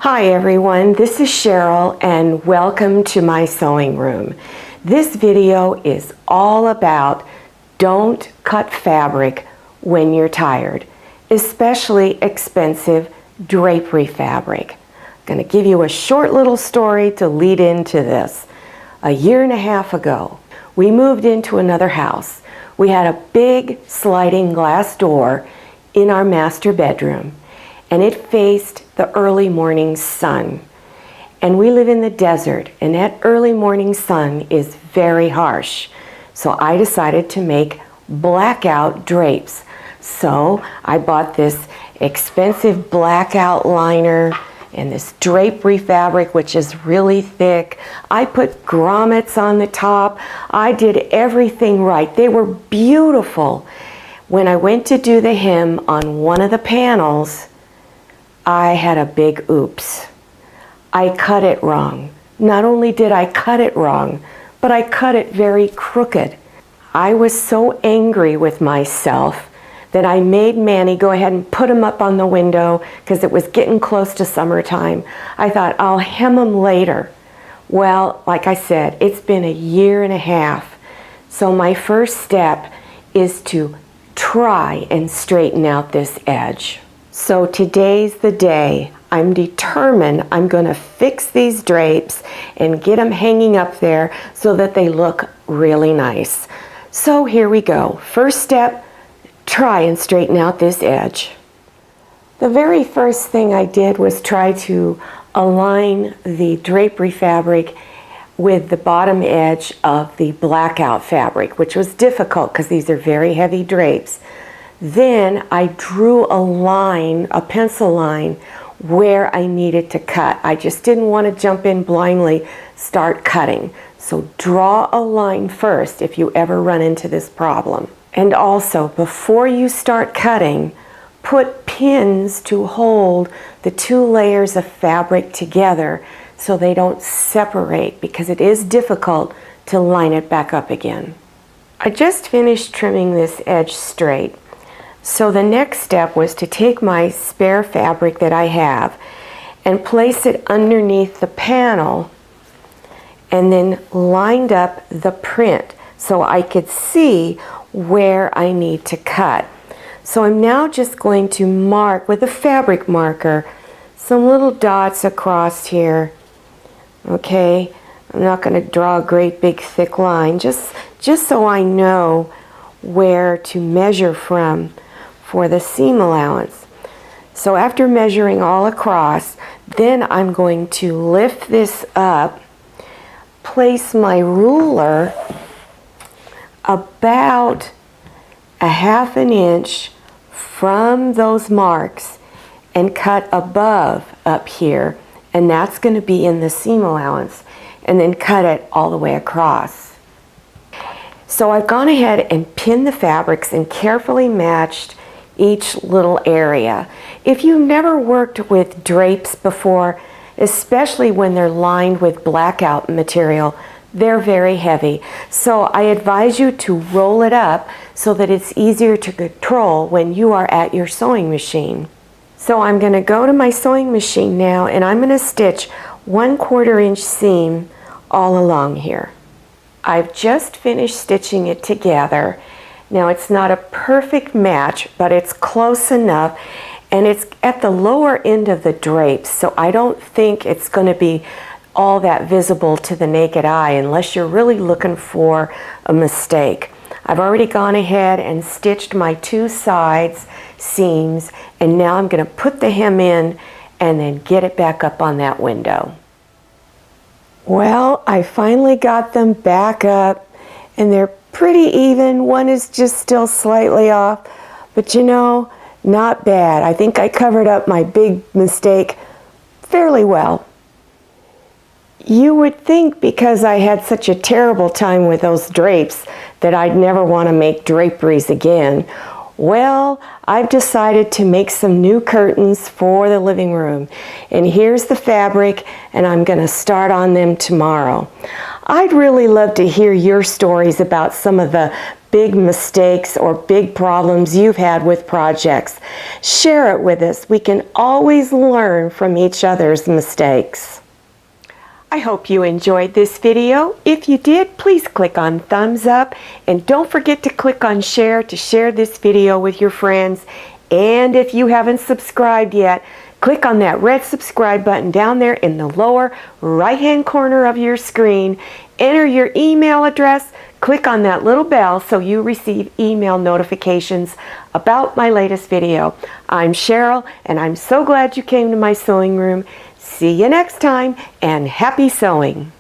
Hi everyone, this is Cheryl and welcome to my sewing room. This video is all about don't cut fabric when you're tired, especially expensive drapery fabric. I'm going to give you a short little story to lead into this. A year and a half ago, we moved into another house. We had a big sliding glass door in our master bedroom, and it faced the early morning sun. And we live in the desert, and that early morning sun is very harsh. So I decided to make blackout drapes. So I bought this expensive blackout liner and this drapery fabric, which is really thick. I put grommets on the top. I did everything right. They were beautiful. When I went to do the hem on one of the panels, I had a big oops. I cut it wrong. Not only did I cut it wrong, but I cut it very crooked. I was so angry with myself that I made Manny go ahead and put them up on the window because it was getting close to summertime. I thought, I'll hem them later. Well, like I said, it's been a year and a half. So my first step is to try and straighten out this edge. So today's the day. I'm determined I'm going to fix these drapes and get them hanging up there so that they look really nice. So here we go. First step, try and straighten out this edge. The very first thing I did was try to align the drapery fabric with the bottom edge of the blackout fabric, which was difficult because these are very heavy drapes. Then I drew a line, a pencil line, where I needed to cut. I just didn't want to jump in blindly, start cutting. So draw a line first if you ever run into this problem. And also, before you start cutting, put pins to hold the two layers of fabric together so they don't separate, because it is difficult to line it back up again. I just finished trimming this edge straight. So the next step was to take my spare fabric that I have and place it underneath the panel and then lined up the print so I could see where I need to cut. So I'm now just going to mark with a fabric marker some little dots across here. Okay, I'm not going to draw a great big thick line, just so I know where to measure from for the seam allowance. So after measuring all across, then I'm going to lift this up, place my ruler about a ½ inch from those marks and cut above up here, and that's going to be in the seam allowance, and then cut it all the way across. So I've gone ahead and pinned the fabrics and carefully matched each little area. If you've never worked with drapes before, especially when they're lined with blackout material, they're very heavy. So I advise you to roll it up so that it's easier to control when you are at your sewing machine. So I'm going to go to my sewing machine now, and I'm going to stitch 1/4 inch seam all along here. I've just finished stitching it together. Now it's not a perfect match, but it's close enough, and it's at the lower end of the drapes, so I don't think it's going to be all that visible to the naked eye unless you're really looking for a mistake. I've already gone ahead and stitched my two sides seams, and now I'm going to put the hem in and then get it back up on that window. Well, I finally got them back up, and they're pretty even. One is just still slightly off, but you know, not bad. I think I covered up my big mistake fairly well. You would think because I had such a terrible time with those drapes that I'd never want to make draperies again. Well, I've decided to make some new curtains for the living room. And here's the fabric, and I'm going to start on them tomorrow. I'd really love to hear your stories about some of the big mistakes or big problems you've had with projects. Share it with us. We can always learn from each other's mistakes. I hope you enjoyed this video. If you did, please click on thumbs up and don't forget to click on share to share this video with your friends. And if you haven't subscribed yet, click on that red subscribe button down there in the lower right hand corner of your screen. Enter your email address, click on that little bell so you receive email notifications about my latest video. I'm Cheryl and I'm so glad you came to my sewing room. See you next time and happy sewing!